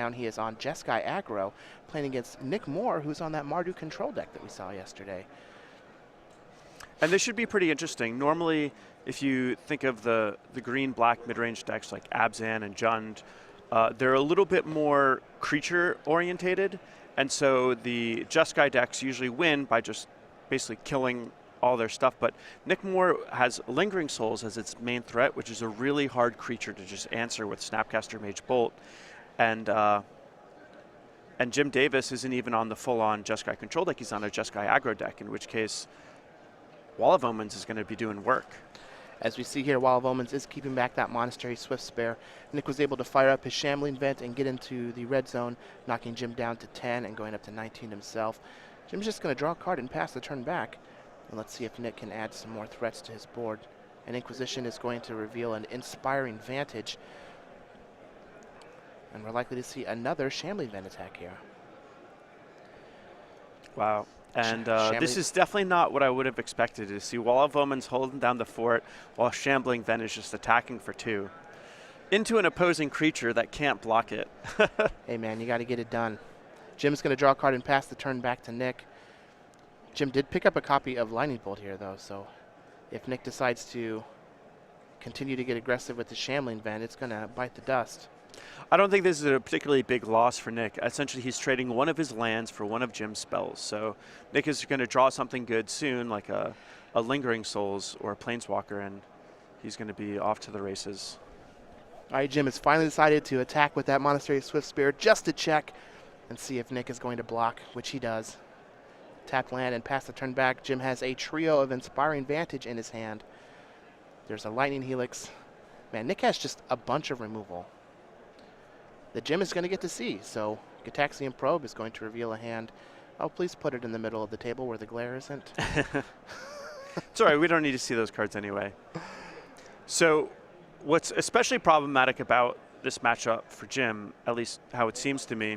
down. He is on Jeskai aggro, playing against Nick Moore, who's on that Mardu control deck that we saw yesterday. And this should be pretty interesting. Normally, if you think of the green-black mid-range decks like Abzan and Jund, they're a little bit more creature-orientated, and so the Jeskai decks usually win by just basically killing all their stuff. But Nick Moore has Lingering Souls as its main threat, which is a really hard creature to just answer with Snapcaster Mage Bolt. And Jim Davis isn't even on the full-on Jeskai control deck. He's on a Jeskai aggro deck, in which case Wall of Omens is going to be doing work. As we see here, Wall of Omens is keeping back that Monastery Swift Spare. Nick was able to fire up his Shambling Vent and get into the red zone, knocking Jim down to 10 and going up to 19 himself. Jim's just going to draw a card and pass the turn back. And let's see if Nick can add some more threats to his board. And Inquisition is going to reveal an Inspiring Vantage. And we're likely to see another Shambling Vent attack here. Wow. And this is definitely not what I would have expected to see. Wall of Omens holding down the fort while Shambling Vent is just attacking for 2. Into an opposing creature that can't block it. Hey man, you got to get it done. Jim's going to draw a card and pass the turn back to Nick. Jim did pick up a copy of Lightning Bolt here though, so if Nick decides to continue to get aggressive with the Shambling Vent, it's going to bite the dust. I don't think this is a particularly big loss for Nick. Essentially, he's trading one of his lands for one of Jim's spells. So Nick is going to draw something good soon, like a Lingering Souls or a Planeswalker, and he's going to be off to the races. All right, Jim has finally decided to attack with that Monastery Swift Spirit just to check and see if Nick is going to block, which he does. Tap land and pass the turn back. Jim has a trio of Inspiring Vantage in his hand. There's a Lightning Helix. Man, Nick has just a bunch of removal that Jim is going to get to see. So Gitaxian Probe is going to reveal a hand. Oh, please put it in the middle of the table where the glare isn't. It's all right. We don't need to see those cards anyway. So what's especially problematic about this matchup for Jim, at least how it seems to me,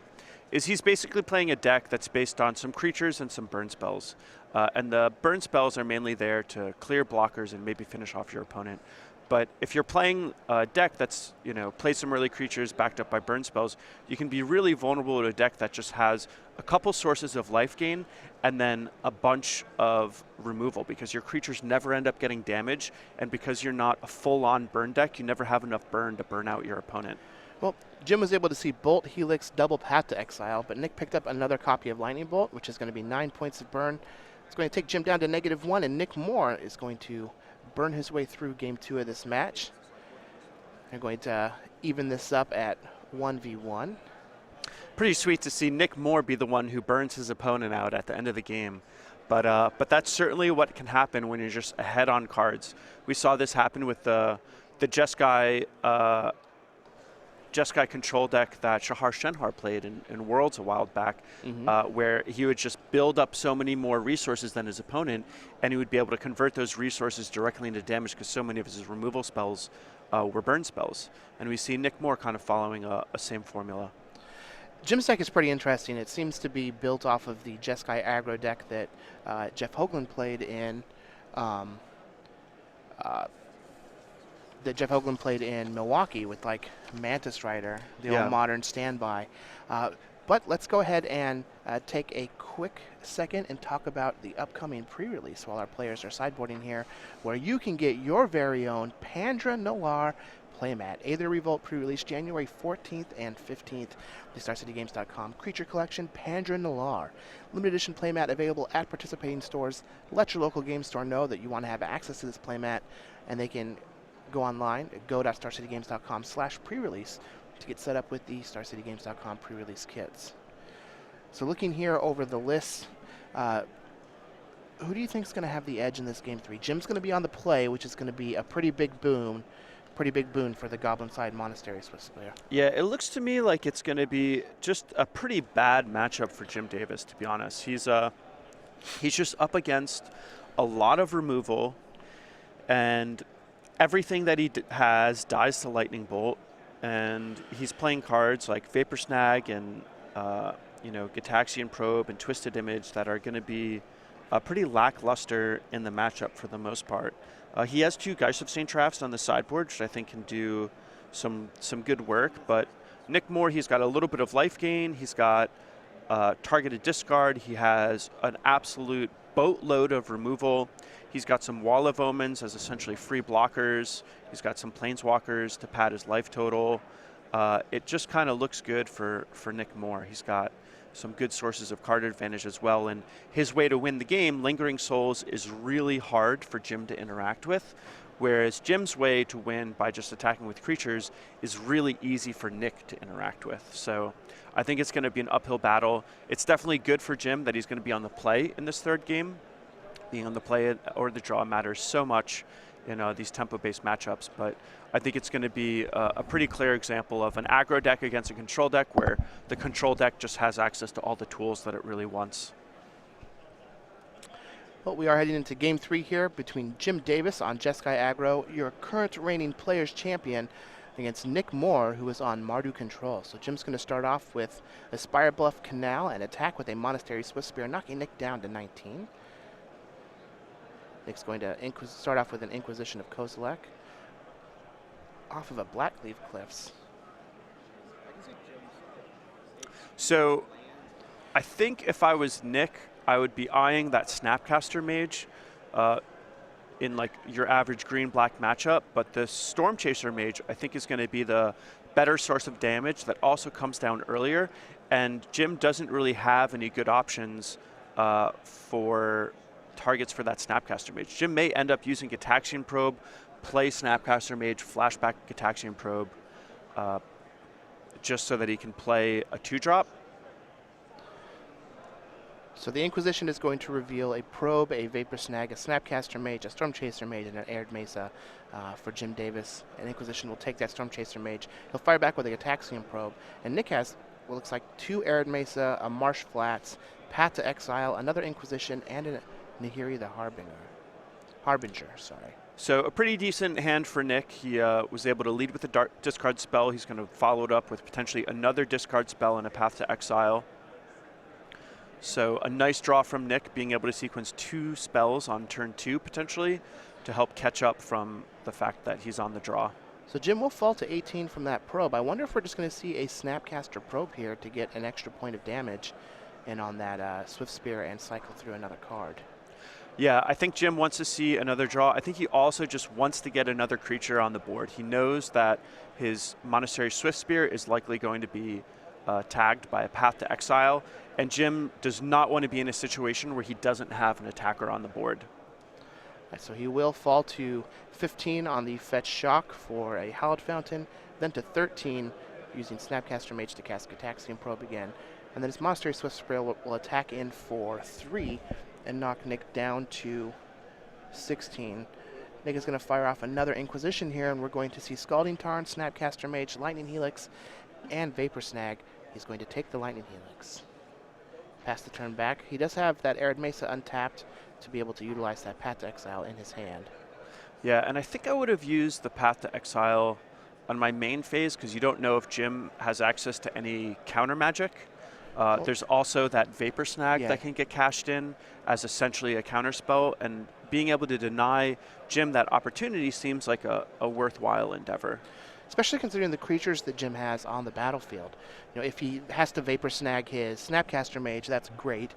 is he's basically playing a deck that's based on some creatures and some burn spells. And the burn spells are mainly there to clear blockers and maybe finish off your opponent. But if you're playing a deck that's, plays some early creatures backed up by burn spells, you can be really vulnerable to a deck that just has a couple sources of life gain and then a bunch of removal, because your creatures never end up getting damage, and because you're not a full-on burn deck, you never have enough burn to burn out your opponent. Well, Jim was able to see Bolt, Helix, double Path to Exile, but Nick picked up another copy of Lightning Bolt, which is going to be 9 points of burn. It's going to take Jim down to -1, and Nick Moore is going to burn his way through game 2 of this match. They're going to even this up at 1v1. Pretty sweet to see Nick Moore be the one who burns his opponent out at the end of the game. But that's certainly what can happen when you're just ahead on cards. We saw this happen with the Jeskai control deck that Shahar Shenhar played in Worlds a while back, where he would just build up so many more resources than his opponent, and he would be able to convert those resources directly into damage because so many of his removal spells were burn spells. And we see Nick Moore kind of following a same formula. Jim's deck is pretty interesting. It seems to be built off of the Jeskai aggro deck that Jeff Hoagland played in Milwaukee with like Mantis Rider, the old modern standby. But let's go ahead and take a quick second and talk about the upcoming pre-release while our players are sideboarding here, where you can get your very own Pandra Noir playmat. Aether Revolt pre-release January 14th and 15th. The StarCityGames.com Creature Collection Pandra Noir. Limited edition playmat available at participating stores. Let your local game store know that you want to have access to this playmat, and they can go online at go.starcitygames.com/pre-release to get set up with the StarCityGames.com pre-release kits. So looking here over the list, who do you think is going to have the edge in this game 3? Jim's going to be on the play, which is going to be a pretty big boon for the Goblin side Monastery Swift player. Yeah, it looks to me like it's going to be just a pretty bad matchup for Jim Davis, to be honest. He's just up against a lot of removal, and everything that he has dies to Lightning Bolt, and he's playing cards like Vapor Snag and Gitaxian Probe and Twisted Image that are going to be pretty lackluster in the matchup for the most part. He has 2 Geist of St. Traps on the sideboard, which I think can do some good work, but Nick Moore, he's got a little bit of life gain. He's got targeted discard. He has an absolute boatload of removal. He's got some Wall of Omens as essentially free blockers. He's got some Planeswalkers to pad his life total. It just kind of looks good for Nick Moore. He's got some good sources of card advantage as well. And his way to win the game, Lingering Souls, is really hard for Jim to interact with. Whereas Jim's way to win by just attacking with creatures is really easy for Nick to interact with. So I think it's going to be an uphill battle. It's definitely good for Jim that he's going to be on the play in this third game. Being on the play or the draw matters so much in these tempo-based matchups, but I think it's going to be a pretty clear example of an aggro deck against a control deck where the control deck just has access to all the tools that it really wants. Well, we are heading into Game 3 here between Jim Davis on Jeskai Aggro, your current reigning Players Champion, against Nick Moore, who is on Mardu Control. So Jim's going to start off with Aspire Bluff Canal and attack with a Monastery Swift Spear, knocking Nick down to 19. Nick's going to start off with an Inquisition of Kozilek off of a Blackleaf Cliffs. So I think if I was Nick, I would be eyeing that Snapcaster Mage in like your average green-black matchup, but the Storm Chaser Mage I think is going to be the better source of damage that also comes down earlier, and Jim doesn't really have any good options for targets for that Snapcaster Mage. Jim may end up using Gataxian Probe, play Snapcaster Mage, flashback Gataxian Probe, just so that he can play a 2-drop. So the Inquisition is going to reveal a Probe, a Vapor Snag, a Snapcaster Mage, a Storm Chaser Mage, and an Arid Mesa for Jim Davis. And Inquisition will take that Storm Chaser Mage. He'll fire back with a Gataxian Probe. And Nick has what looks like 2 Arid Mesa, a Marsh Flats, Path to Exile, another Inquisition, and a Nahiri the Harbinger. So a pretty decent hand for Nick. He was able to lead with a discard spell. He's going to follow it up with potentially another discard spell and a Path to Exile. So a nice draw from Nick, being able to sequence 2 spells on turn 2 potentially to help catch up from the fact that he's on the draw. So Jim will fall to 18 from that Probe. I wonder if we're just going to see a Snapcaster Probe here to get an extra point of damage in on that Swift Spear and cycle through another card. Yeah, I think Jim wants to see another draw. I think he also just wants to get another creature on the board. He knows that his Monastery Swift Spear is likely going to be tagged by a Path to Exile, and Jim does not want to be in a situation where he doesn't have an attacker on the board. Right, so he will fall to 15 on the Fetch Shock for a Hallowed Fountain, then to 13 using Snapcaster Mage to cast Gataxian Probe again, and then his Monastery Swift Spear will attack in for 3 and knock Nick down to 16. Nick is going to fire off another Inquisition here, and we're going to see Scalding Tarn, Snapcaster Mage, Lightning Helix, and Vapor Snag. He's going to take the Lightning Helix. Pass the turn back. He does have that Arid Mesa untapped to be able to utilize that Path to Exile in his hand. Yeah, and I think I would have used the Path to Exile on my main phase because you don't know if Jim has access to any counter magic. There's also that Vapor Snag that can get cashed in as essentially a counter spell, and being able to deny Jim that opportunity seems like a worthwhile endeavor. Especially considering the creatures that Jim has on the battlefield. You know, if he has to Vapor Snag his Snapcaster Mage, that's great,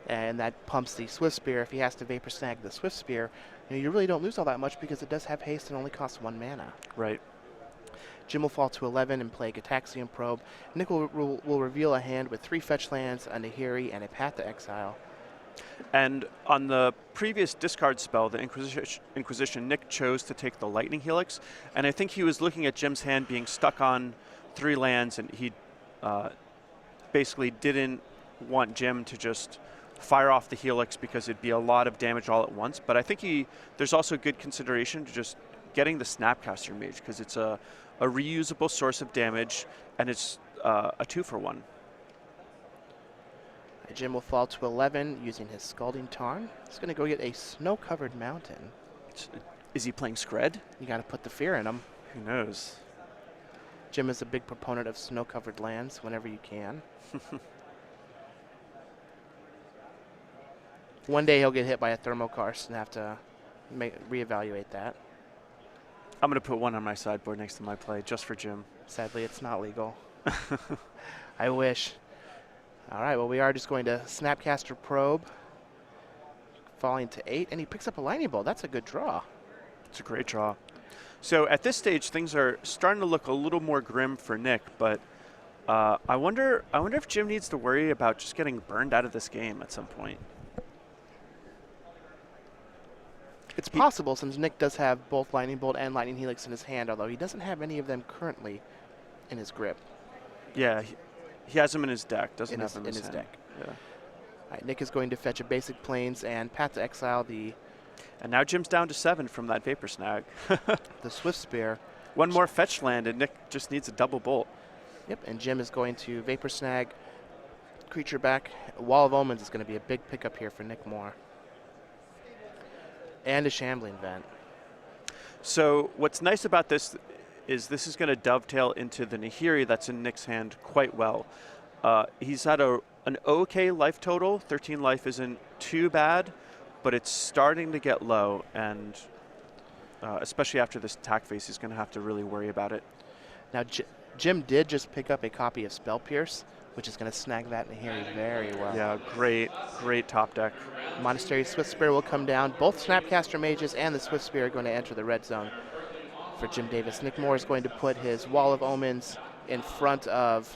and that pumps the Swift Spear. If he has to Vapor Snag the Swift Spear, you really don't lose all that much because it does have haste and only costs 1 mana. Right. Jim will fall to 11 and play Gataxian Probe. Nick will reveal a hand with 3 fetch lands, a Nahiri, and a Path to Exile. And on the previous discard spell, the Inquisition, Nick chose to take the Lightning Helix, and I think he was looking at Jim's hand being stuck on 3 lands, and he basically didn't want Jim to just fire off the Helix because it'd be a lot of damage all at once. But I think there's also good consideration to just getting the Snapcaster Mage because it's a reusable source of damage, and it's a 2-for-1. Jim will fall to 11 using his Scalding Tarn. He's going to go get a Snow-Covered Mountain. Is he playing Scred? You got to put the fear in him. Who knows? Jim is a big proponent of snow-covered lands whenever you can. One day he'll get hit by a Thermokarst and have to reevaluate that. I'm going to put one on my sideboard next to my play just for Jim. Sadly, it's not legal. I wish. All right, well, we are just going to Snapcaster Probe, falling to 8, and he picks up a Lightning Bolt. That's a good draw. It's a great draw. So at this stage, things are starting to look a little more grim for Nick, but I wonder if Jim needs to worry about just getting burned out of this game at some point. It's possible, since Nick does have both Lightning Bolt and Lightning Helix in his hand, although he doesn't have any of them currently in his grip. Yeah, he has them in his deck, doesn't have them in his hand. deck. Yeah. All right, Nick is going to fetch a basic Plains and Path to Exile the... And now Jim's down to 7 from that Vapor Snag. the Swift Spear. One more fetch land, and Nick just needs a double bolt. Yep, and Jim is going to Vapor Snag, creature back. Wall of Omens is going to be a big pickup here for Nick Moore. And a Shambling Vent. So what's nice about this is going to dovetail into the Nahiri that's in Nick's hand quite well. He's had an okay life total. 13 life isn't too bad, but it's starting to get low, and especially after this attack phase, he's going to have to really worry about it. Now, Jim did just pick up a copy of Spell Pierce, which is going to snag that Nahiri very well. Yeah, great top deck. Monastery Swift Spear will come down. Both Snapcaster Mages and the Swift Spear are going to enter the red zone for Jim Davis. Nick Moore is going to put his Wall of Omens in front of...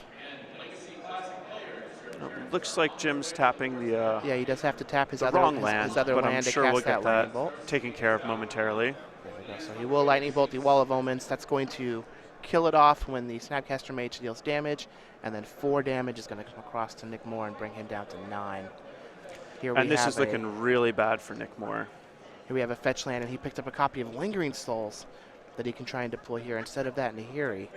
Looks like Jim's tapping the yeah, he does have to tap his wrong his land, other but land I'm to sure cast we'll get Lightning that Bolt. taken care of momentarily. There we go. So he will Lightning Bolt the Wall of Omens. That's going to kill it off when the Snapcaster Mage deals damage, and then 4 damage is going to come across to Nick Moore and bring him down to 9. And this is looking really bad for Nick Moore. Here we have a fetch land, and he picked up a copy of Lingering Souls that he can try and deploy here. Instead of that, Nahiri.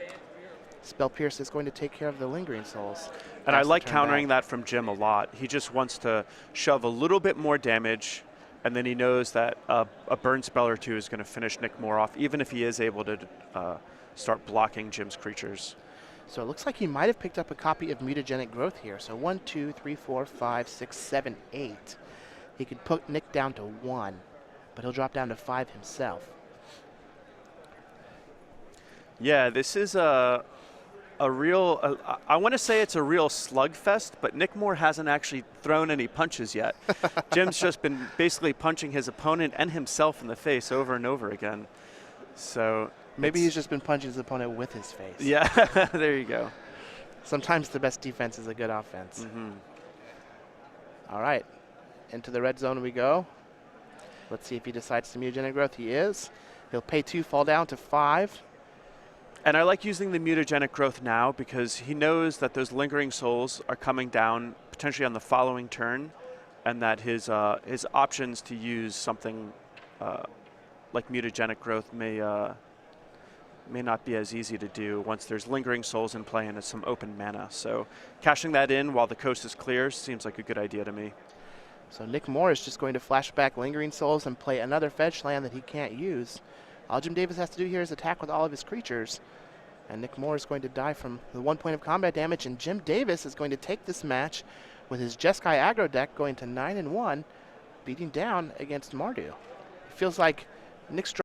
Spell Pierce is going to take care of the Lingering Souls. And I like countering that from Jim a lot. He just wants to shove a little bit more damage, and then he knows that a burn spell or 2 is going to finish Nick Moore off, even if he is able to start blocking Jim's creatures. So it looks like he might have picked up a copy of Mutagenic Growth here. So 1, 2, 3, 4, 5, 6, 7, 8. He could put Nick down to 1, but he'll drop down to 5 himself. Yeah, this is a real, I want to say it's a real slugfest, but Nick Moore hasn't actually thrown any punches yet. Jim's just been basically punching his opponent and himself in the face over and over again. So maybe he's just been punching his opponent with his face. Yeah, there you go. Sometimes the best defense is a good offense. All right, into the red zone we go. Let's see if he decides to Mutagenic Growth. He is. He'll pay 2, fall down to 5. And I like using the Mutagenic Growth now because he knows that those Lingering Souls are coming down potentially on the following turn, and that his options to use something like Mutagenic Growth may not be as easy to do once there's Lingering Souls in play and it's some open mana. So cashing that in while the coast is clear seems like a good idea to me. So Nick Moore is just going to flash back Lingering Souls and play another fetch land that he can't use. All Jim Davis has to do here is attack with all of his creatures. And Nick Moore is going to die from the 1 point of combat damage. And Jim Davis is going to take this match with his Jeskai aggro deck going to 9-1, beating down against Mardu. It feels like Nick's